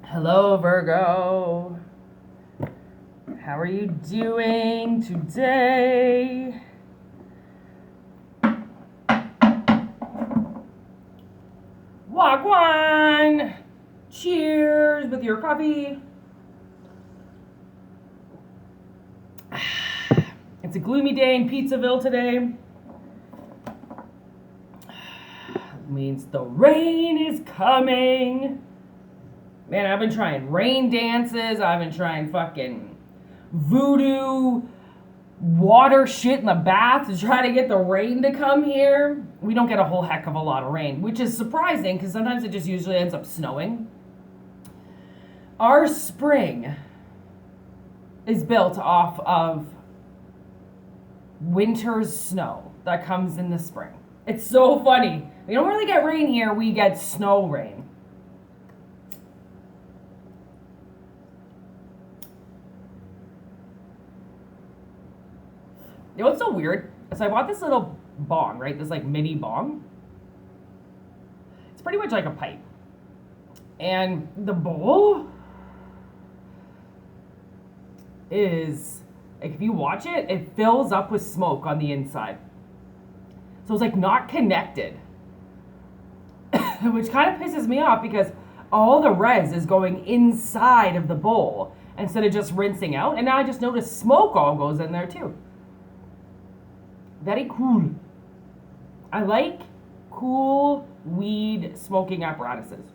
Hello, Virgo. How are you doing today? Wagwan! Cheers with your coffee. It's a gloomy day in Pizzaville today. Means the rain is coming. Man, I've been trying rain dances. I've been trying fucking voodoo water shit in the bath to try to get the rain to come here. We don't get a whole heck of a lot of rain, which is surprising because sometimes it just usually ends up snowing. Our spring is built off of winter's snow that comes in the spring. It's so funny. We don't really get rain here, we get snow rain. You know what's so weird? So I bought this little bong, right? This like mini bong. It's pretty much like a pipe. And the bowl is, like, if you watch it, it fills up with smoke on the inside. So it's like not connected. Which kind of pisses me off because all the res is going inside of the bowl instead of just rinsing out. And now I just noticed smoke all goes in there too. Very cool. I like cool weed smoking apparatuses.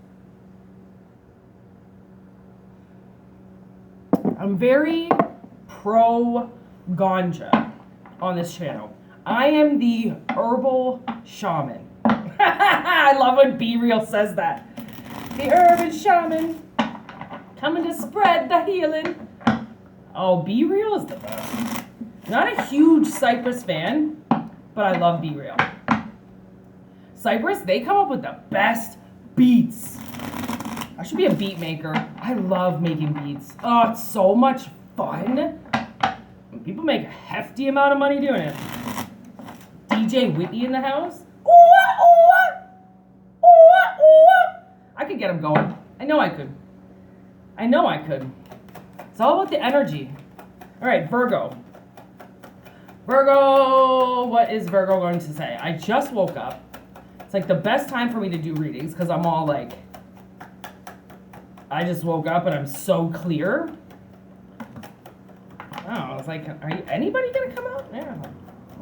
I'm very pro ganja on this channel. I am the herbal shaman. I love when B Real says that. The urban shaman coming to spread the healing. Oh, B Real is the best. Not a huge Cypress fan, but I love B Real. Cypress, they come up with the best beats. I should be a beat maker. I love making beats. Oh, it's so much fun. People make a hefty amount of money doing it. DJ Whitney in the house. I could get him going. I know I could. It's all about the energy. All right, Virgo. Virgo, what is Virgo going to say? I just woke up. It's like the best time for me to do readings because I'm all like, I just woke up and I'm so clear. Oh, I was like, anybody gonna come out? Yeah,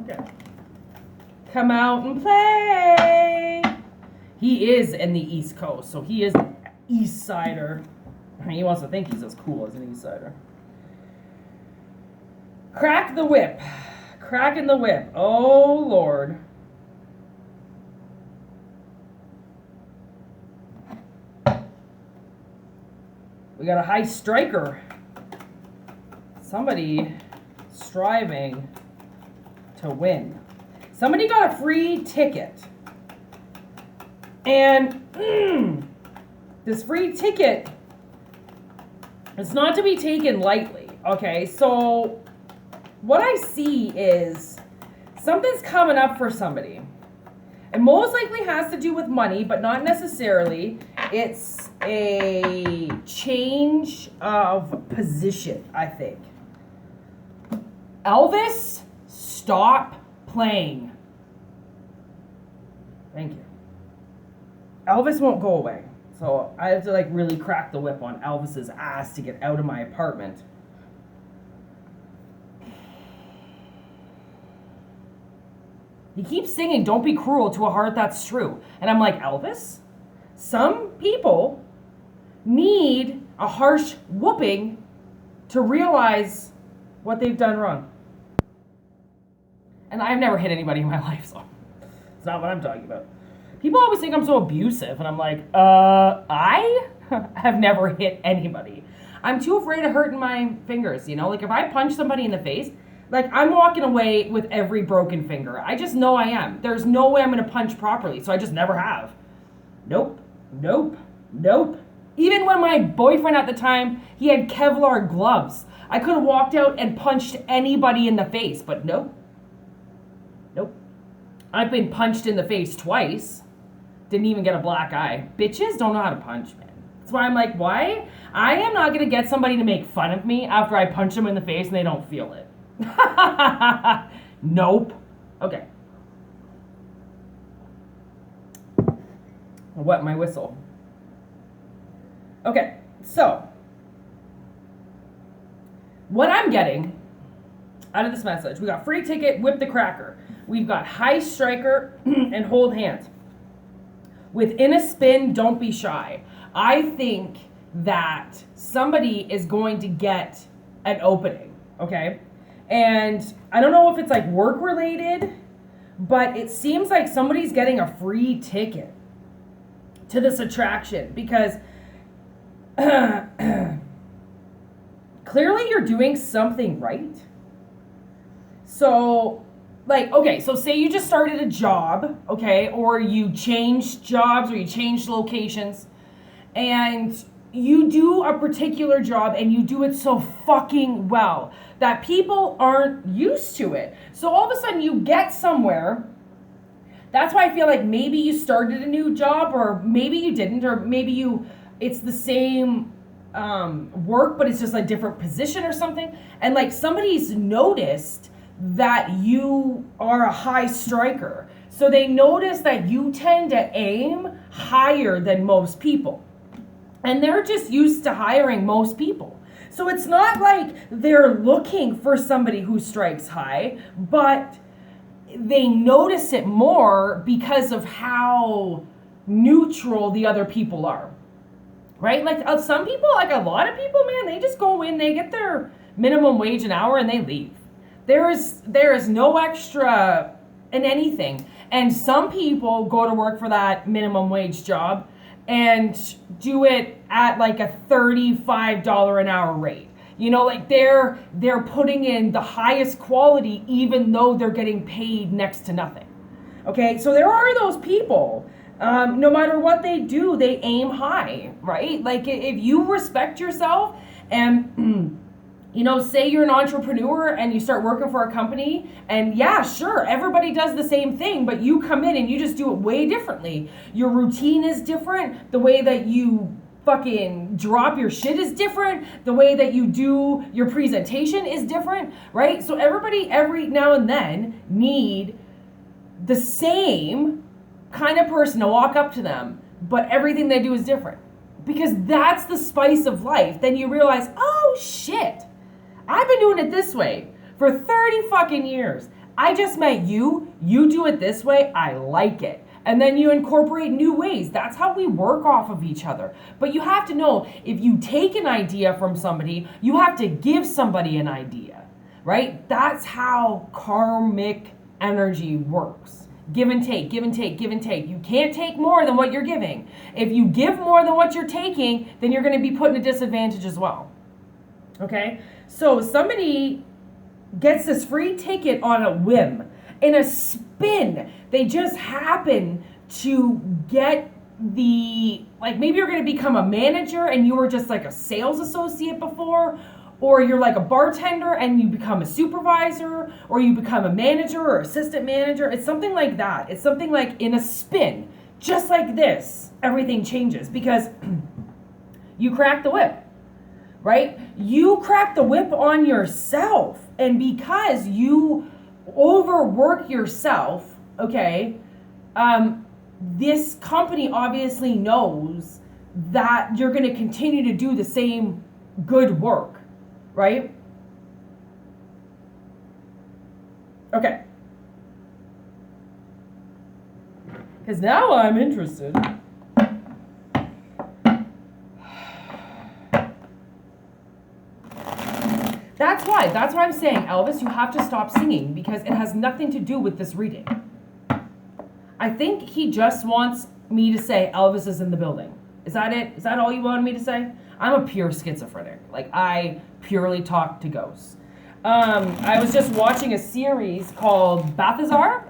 okay. Come out and play. He is in the East Coast, so he is an East Sider. He wants to think he's as cool as an East Sider. Crack the whip. Cracking the whip. Oh, Lord. We got a high striker. Somebody striving to win. Somebody got a free ticket. And this free ticket is not to be taken lightly. Okay, so what I see is something's coming up for somebody. It most likely has to do with money, but not necessarily. It's a change of position, I think. Elvis, stop playing. Thank you. Elvis won't go away. So I have to like really crack the whip on Elvis's ass to get out of my apartment. He keeps singing, "Don't be cruel to a heart that's true." And I'm like, Elvis, some people need a harsh whooping to realize what they've done wrong. And I've never hit anybody in my life, so it's not what I'm talking about. People always think I'm so abusive, and I'm like, I have never hit anybody. I'm too afraid of hurting my fingers, you know? Like, if I punch somebody in the face, like, I'm walking away with every broken finger. I just know I am. There's no way I'm going to punch properly, so I just never have. Nope. Even when my boyfriend at the time, he had Kevlar gloves. I could have walked out and punched anybody in the face, but nope. I've been punched in the face twice. Didn't even get a black eye. Bitches don't know how to punch, man. It's why I'm like, why? I am not going to get somebody to make fun of me after I punch them in the face and they don't feel it. Nope. Okay. I'll wet my whistle. Okay, so what I'm getting out of this message, we got free ticket, whip the cracker. We've got high striker and hold hands. Within a spin, don't be shy. I think that somebody is going to get an opening, okay? And I don't know if it's like work related, but it seems like somebody's getting a free ticket to this attraction because clearly you're doing something right. So, like, okay, so say you just started a job, okay, or you changed jobs or you changed locations, and you do a particular job and you do it so fucking well that people aren't used to it. So all of a sudden you get somewhere. That's why I feel like maybe you started a new job, or maybe you didn't, or maybe it's the same work, but it's just a different position or something. And like somebody's noticed that you are a high striker. So they notice that you tend to aim higher than most people. And they're just used to hiring most people. So it's not like they're looking for somebody who strikes high, but they notice it more because of how neutral the other people are. Right? Like some people, like a lot of people, man, they just go in, they get their minimum wage an hour and they leave. There is no extra in anything. And some people go to work for that minimum wage job and do it at like a $35 an hour rate. You know, like they're putting in the highest quality even though they're getting paid next to nothing. Okay, so there are those people. No matter what they do, they aim high, right? Like if you respect yourself and you know, say you're an entrepreneur and you start working for a company, and yeah, sure, everybody does the same thing, but you come in and you just do it way differently. Your routine is different. The way that you fucking drop your shit is different. The way that you do your presentation is different, right? So everybody every now and then need the same kind of person to walk up to them, but everything they do is different. Because that's the spice of life. Then you realize, oh shit, I've been doing it this way for 30 fucking years. I just met you do it this way, I like it. And then you incorporate new ways. That's how we work off of each other. But you have to know, if you take an idea from somebody, you have to give somebody an idea, right? That's how karmic energy works. Give and take, give and take, give and take. You can't take more than what you're giving. If you give more than what you're taking, then you're going to be put in a disadvantage as well. Okay? So somebody gets this free ticket on a whim. In a spin, they just happen to get like maybe you're going to become a manager and you were just like a sales associate before, or you're like a bartender and you become a supervisor, or you become a manager or assistant manager. It's something like that. It's something like in a spin, just like this, everything changes because you crack the whip, right? You crack the whip on yourself, and because you overwork yourself, okay, this company obviously knows that you're going to continue to do the same good work, right? Okay. Because now I'm interested. That's why I'm saying, Elvis, you have to stop singing, because it has nothing to do with this reading. I think he just wants me to say Elvis is in the building. Is that it? Is that all you wanted me to say? I'm a pure schizophrenic. Like, I purely talk to ghosts. I was just watching a series called Balthazar,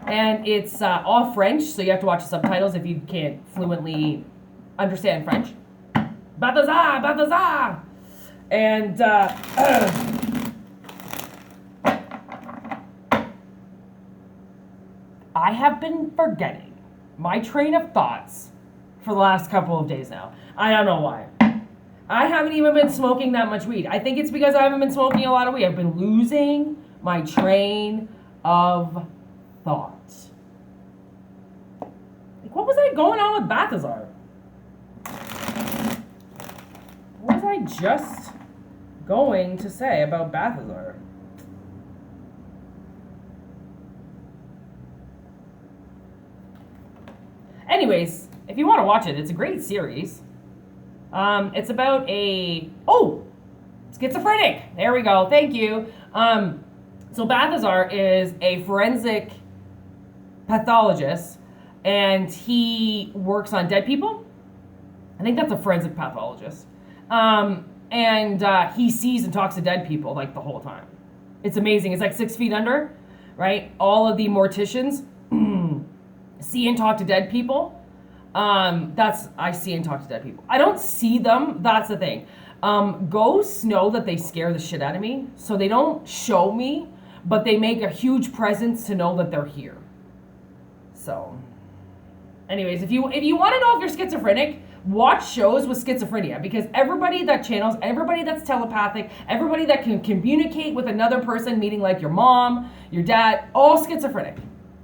and it's all French, so you have to watch the subtitles if you can't fluently understand French. Balthazar, Balthazar! And I have been forgetting my train of thoughts for the last couple of days now. I don't know why. I haven't even been smoking that much weed. I think it's because I haven't been smoking a lot of weed. I've been losing my train of thought. Like, what was I going on with Balthazar? What was I just going to say about Balthazar? Anyways, if you want to watch it, it's a great series. It's about schizophrenic. There we go. Thank you. So Balthazar is a forensic pathologist, and he works on dead people. I think that's a forensic pathologist. And he sees and talks to dead people like the whole time. It's amazing. It's like 6 Feet Under, right? All of the morticians see and talk to dead people. I see and talk to dead people. I don't see them. That's the thing. Ghosts know that they scare the shit out of me, so they don't show me, but they make a huge presence to know that they're here. So, anyways, if you want to know if you're schizophrenic, watch shows with schizophrenia, because everybody that channels, everybody that's telepathic, everybody that can communicate with another person, meaning like your mom, your dad, all schizophrenic.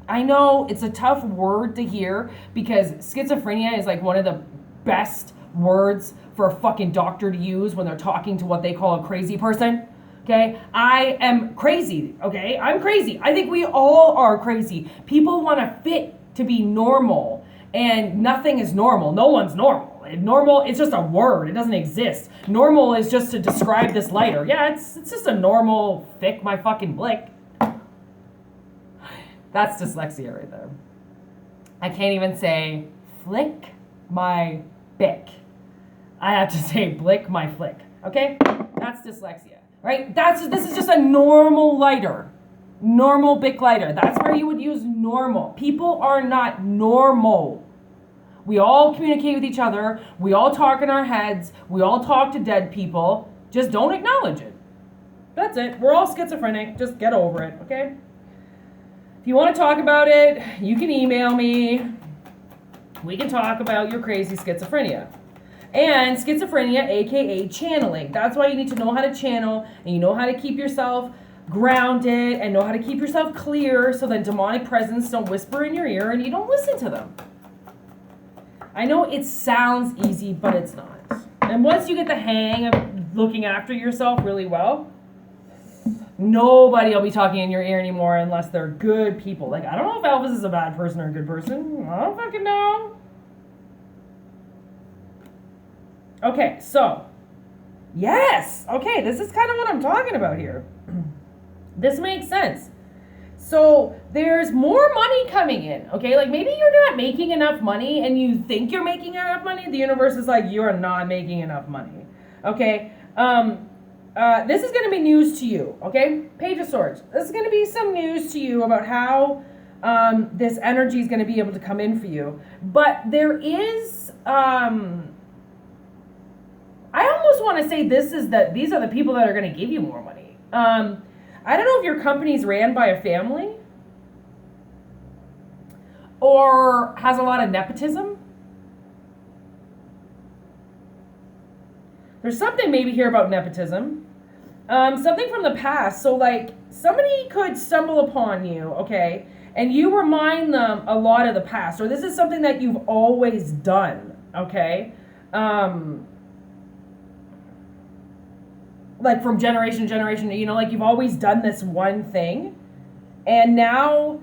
I know it's a tough word to hear because schizophrenia is like one of the best words for a fucking doctor to use when they're talking to what they call a crazy person. Okay, I am crazy. Okay, I'm crazy. I think we all are crazy. People want to fit to be normal, and nothing is normal. No one's normal. Normal, it's just a word. It doesn't exist. Normal is just to describe this lighter. Yeah, it's just a normal thick my fucking blick. That's dyslexia right there. I can't even say flick my bick. I have to say blick my flick. Okay? That's dyslexia, right? This is just a normal lighter. Normal bic lighter. That's where you would use normal. People are not normal. We all communicate with each other. We all talk in our heads. We all talk to dead people. Just don't acknowledge it. That's it. We're all schizophrenic. Just get over it, okay? If you want to talk about it, you can email me. We can talk about your crazy schizophrenia. And schizophrenia, aka channeling. That's why you need to know how to channel, and you know how to keep yourself grounded and know how to keep yourself clear so that demonic presence don't whisper in your ear and you don't listen to them. I know it sounds easy, but it's not. And once you get the hang of looking after yourself really well, nobody will be talking in your ear anymore unless they're good people. Like, I don't know if Elvis is a bad person or a good person. I don't fucking know. Okay, so, yes. Okay, this is kind of what I'm talking about here. This makes sense. So, there's more money coming in, okay? Like, maybe you're not making enough money and you think you're making enough money. The universe is like, you're not making enough money, okay? This is going to be news to you, okay? Page of Swords. This is going to be some news to you about how this energy is going to be able to come in for you. But there is, I almost want to say these are the people that are going to give you more money. I don't know if your company's ran by a family or has a lot of nepotism. There's something maybe here about nepotism. Something from the past. So, like, somebody could stumble upon you, okay, and you remind them a lot of the past. Or this is something that you've always done, okay? Like, from generation to generation, you know, like, you've always done this one thing. And now,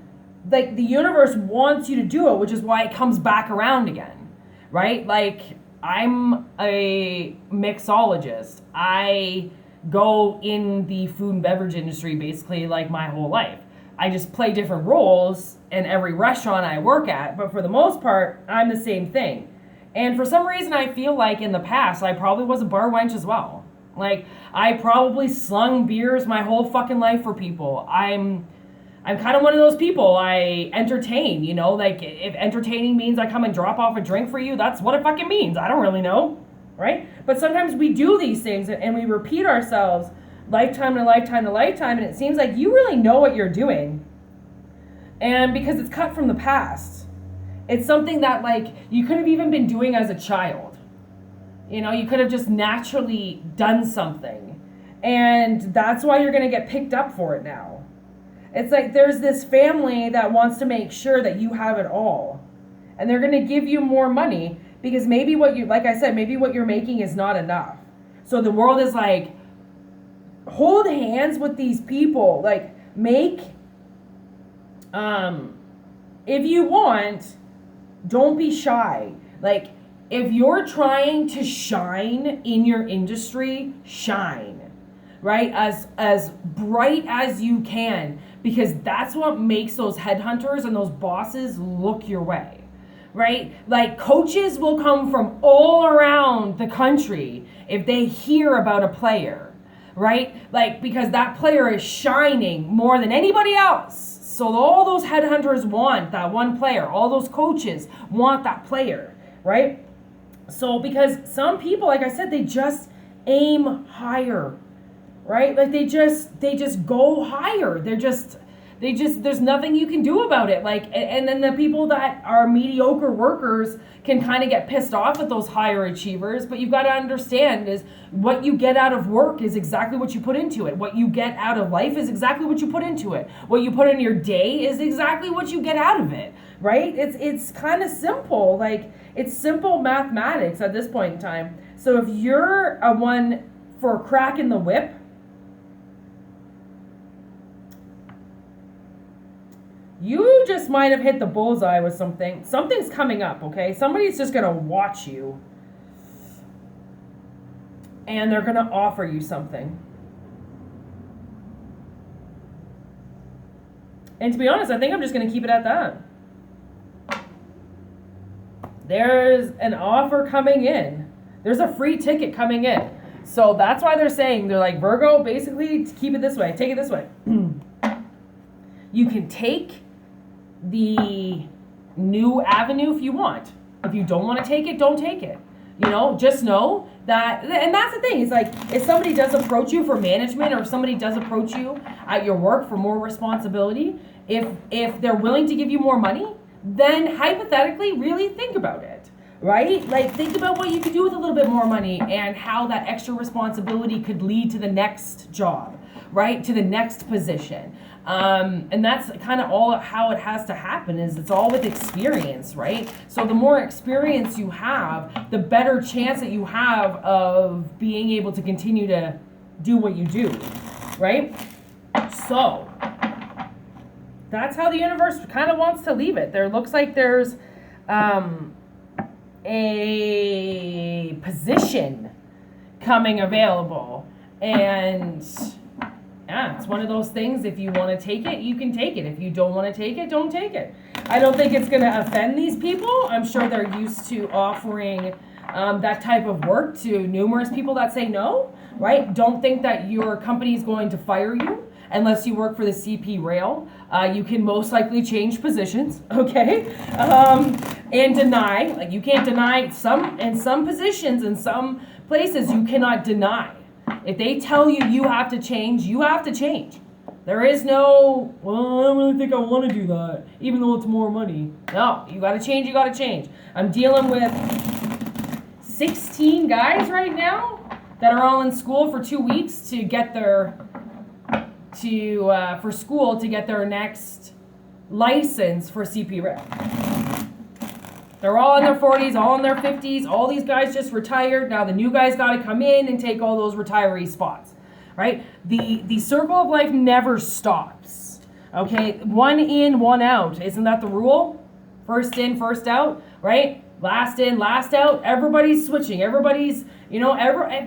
like, the universe wants you to do it, which is why it comes back around again, right? Like, I'm a mixologist. I go in the food and beverage industry basically like my whole life. I just play different roles in every restaurant I work at, but for the most part, I'm the same thing. And for some reason, I feel like in the past, I probably was a bar wench as well. Like, I probably slung beers my whole fucking life for people. I'm kind of one of those people. I entertain, you know, like, if entertaining means I come and drop off a drink for you, that's what it fucking means. I don't really know, right? But sometimes we do these things and we repeat ourselves lifetime to lifetime to lifetime, and it seems like you really know what you're doing. And because it's cut from the past. It's something that like you could have even been doing as a child. You know, you could have just naturally done something. And that's why you're going to get picked up for it now. It's like there's this family that wants to make sure that you have it all. And they're going to give you more money because maybe what you, like I said, maybe what you're making is not enough. So the world is like, hold hands with these people. Like, make, if you want, don't be shy. Like, if you're trying to shine in your industry, shine, right? As bright as you can, because that's what makes those headhunters and those bosses look your way, right? Like, coaches will come from all around the country if they hear about a player, right? Like, because that player is shining more than anybody else. So all those headhunters want that one player. All those coaches want that player, right? So because some people, like I said, they just aim higher, right? Like they just go higher. There's nothing you can do about it. Like, and then the people that are mediocre workers can kind of get pissed off at those higher achievers, but you've got to understand is what you get out of work is exactly what you put into it. What you get out of life is exactly what you put into it. What you put in your day is exactly what you get out of it, right? It's kind of simple. Like, it's simple mathematics at this point in time. So if you're a one for cracking the whip, you just might have hit the bullseye with something. Something's coming up, okay? Somebody's just going to watch you. And they're going to offer you something. And to be honest, I think I'm just going to keep it at that. There's an offer coming in. There's a free ticket coming in. So that's why they're saying, they're like, Virgo, basically, keep it this way. Take it this way. You can take the new avenue if you want. If you don't want to take it, don't take it. You know, just know that, and that's the thing. It's like, if somebody does approach you for management, or if somebody does approach you at your work for more responsibility, if they're willing to give you more money, then hypothetically, really think about it, right? Like, think about what you could do with a little bit more money and how that extra responsibility could lead to the next job, right? To the next position. And that's kind of all how it has to happen, is it's all with experience, right? So the more experience you have, the better chance that you have of being able to continue to do what you do, right? So that's how the universe kind of wants to leave it. There looks like there's a position coming available, and yeah, it's one of those things. If you want to take it, you can take it. If you don't want to take it, don't take it. I don't think it's going to offend these people. I'm sure they're used to offering that type of work to numerous people that say no, right? Don't think that your company is going to fire you unless you work for the CP rail. You can most likely change positions, okay? And deny, like you can't deny in some positions, in some places, you cannot deny. If they tell you you have to change, you have to change. There is no, well, I don't really think I want to do that, even though it's more money. No, you got to change, you got to change. I'm dealing with 16 guys right now that are all in school for 2 weeks to get their, for school to get their next license for CP Rail. They're all in their 40s, all in their 50s. All these guys just retired. Now the new guys got to come in and take all those retiree spots, right? The circle of life never stops, okay? One in, one out. Isn't that the rule? First in, first out, right? Last in, last out. Everybody's switching. Everybody's, you know,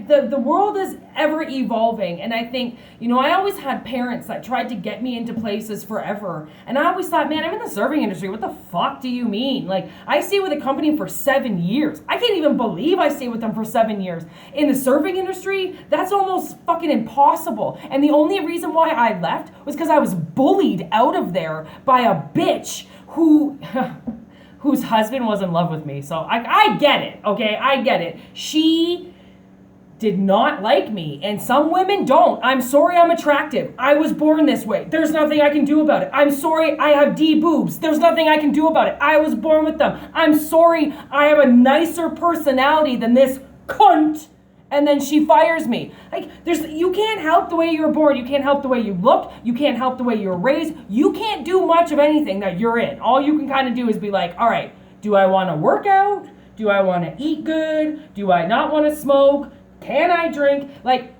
the world is ever evolving. And I think, you know, I always had parents that tried to get me into places forever. And I always thought, man, I'm in the serving industry. What the fuck do you mean? Like, I stayed with a company for 7 years. I can't even believe I stayed with them for 7 years. In the serving industry, that's almost fucking impossible. And the only reason why I left was because I was bullied out of there by a bitch whose husband was in love with me. So I get it, okay? I get it. She did not like me, and some women don't. I'm sorry I'm attractive. I was born this way. There's nothing I can do about it. I'm sorry I have D boobs. There's nothing I can do about it. I was born with them. I'm sorry I have a nicer personality than this cunt. And then she fires me. Like, you can't help the way you were born. You can't help the way you look. You can't help the way you were raised. You can't do much of anything that you're in. All you can kind of do is be like, all right, do I want to work out? Do I want to eat good? Do I not want to smoke? Can I drink? Like,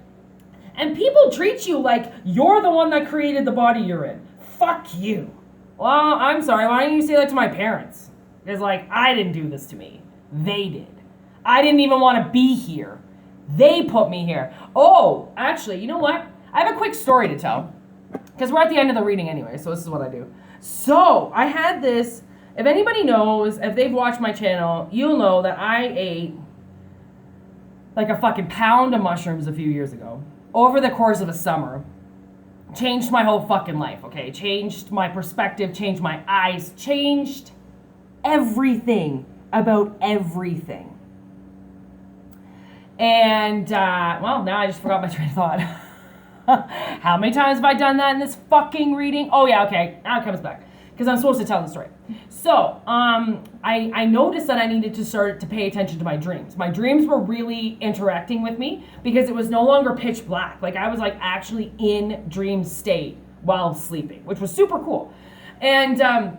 and people treat you like you're the one that created the body you're in. Fuck you. Well, I'm sorry. Why don't you say that to my parents? Because, like, I didn't do this to me. They did. I didn't even want to be here. They put me here. Oh, actually, you know what? I have a quick story to tell. Because we're at the end of the reading anyway, so this is what I do. So, I had this. If anybody knows, if they've watched my channel, you'll know that I ate like a fucking pound of mushrooms a few years ago. Over the course of a summer. Changed my whole fucking life, okay? Changed my perspective, changed my eyes, changed everything about everything. And, well, now I just forgot my train of thought. How many times have I done that in this fucking reading? Oh, yeah, okay. Now it comes back. Because I'm supposed to tell the story. So, I noticed that I needed to start to pay attention to my dreams. My dreams were really interacting with me because it was no longer pitch black. Like, I was, like, actually in dream state while sleeping, which was super cool. And,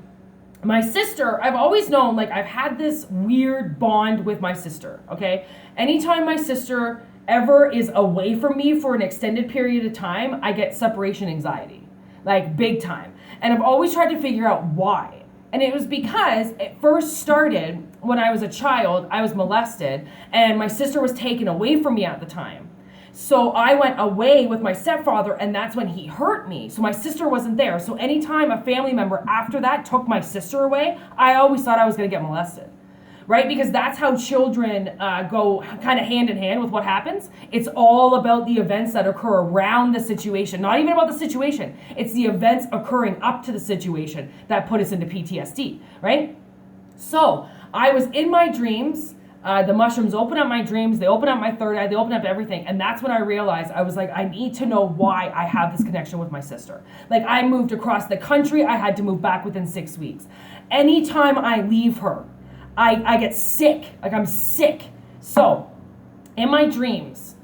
my sister, I've always known, like, I've had this weird bond with my sister, okay? Anytime my sister ever is away from me for an extended period of time, I get separation anxiety, like, big time. And I've always tried to figure out why. And it was because it first started when I was a child. I was molested, and my sister was taken away from me at the time. So I went away with my stepfather, and that's when he hurt me. So my sister wasn't there. So anytime a family member after that took my sister away, I always thought I was going to get molested. Right? Because that's how children go kind of hand in hand with what happens. It's all about the events that occur around the situation. Not even about the situation. It's the events occurring up to the situation that put us into PTSD. Right? So I was in my dreams. The mushrooms open up my dreams. They open up my third eye. They open up everything. And that's when I realized, I was like, I need to know why I have this connection with my sister. Like, I moved across the country. I had to move back within 6 weeks. Anytime I leave her, I get sick. Like, I'm sick. So, in my dreams,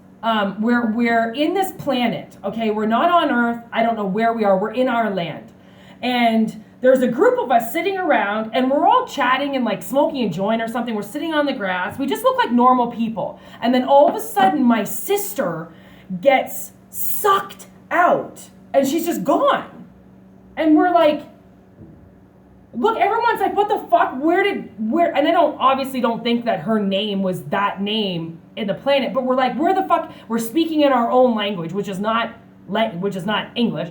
we're in this planet, okay? We're not on Earth. I don't know where we are. We're in our land. And there's a group of us sitting around, and we're all chatting and, like, smoking a joint or something. We're sitting on the grass. We just look like normal people. And then all of a sudden, my sister gets sucked out, and she's just gone. And we're like, look, everyone's like, what the fuck? And I obviously don't think that her name was that name in the planet, but we're like, where the fuck? We're speaking in our own language, which is not English.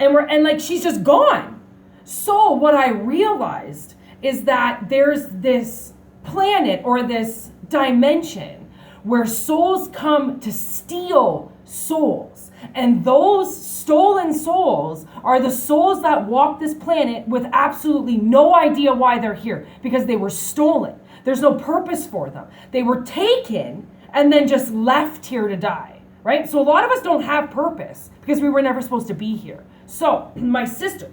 And like, she's just gone. So what I realized is that there's this planet or this dimension where souls come to steal souls. And those stolen souls are the souls that walk this planet with absolutely no idea why they're here, because they were stolen. There's no purpose for them. They were taken and then just left here to die, right? So a lot of us don't have purpose because we were never supposed to be here. So my sister,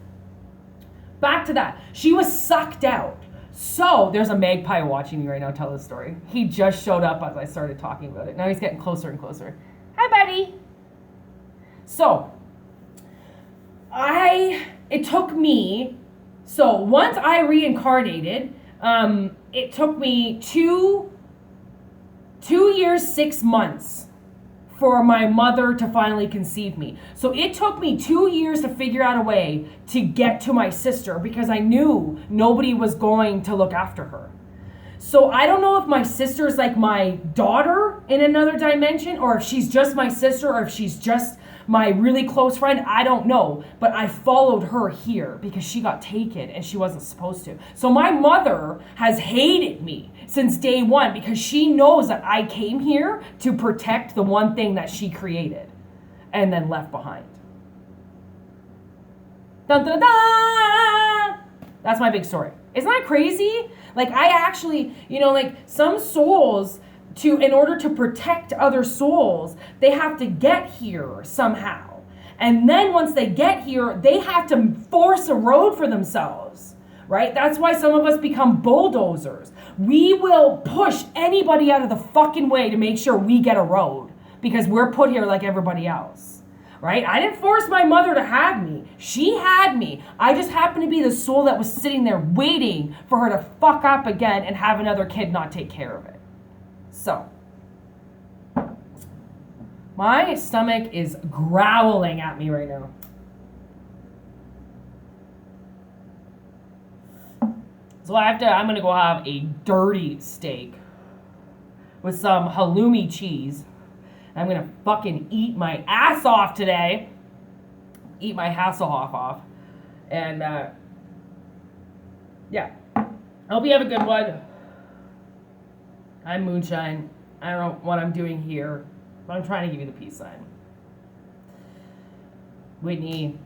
back to that, she was sucked out. So there's a magpie watching me right now tell this story. He just showed up as I started talking about it. Now he's getting closer and closer. Hi, buddy. So, once I reincarnated, it took me two years, 6 months for my mother to finally conceive me. So it took me 2 years to figure out a way to get to my sister because I knew nobody was going to look after her. So I don't know if my sister's like my daughter in another dimension, or if she's just my sister, or if she's just my really close friend. I don't know. But I followed her here because she got taken and she wasn't supposed to. So my mother has hated me since day one because she knows that I came here to protect the one thing that she created and then left behind. Dun, dun, dun! That's my big story. Isn't that crazy? Like, I actually, like, some souls in order to protect other souls, they have to get here somehow. And then once they get here, they have to force a road for themselves, right? That's why some of us become bulldozers. We will push anybody out of the fucking way to make sure we get a road because we're put here like everybody else, right? I didn't force my mother to have me. She had me. I just happened to be the soul that was sitting there waiting for her to fuck up again and have another kid not take care of it. So, my stomach is growling at me right now. So I'm gonna go have a dirty steak with some halloumi cheese. I'm gonna fucking eat my ass off today. Eat my Hasselhoff off. And, yeah. I hope you have a good one. I'm Moonshine. I don't know what I'm doing here, but I'm trying to give you the peace sign. Whitney.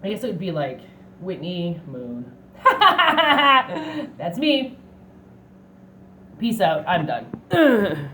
I guess it would be like Whitney Moon. That's me. Peace out. I'm done.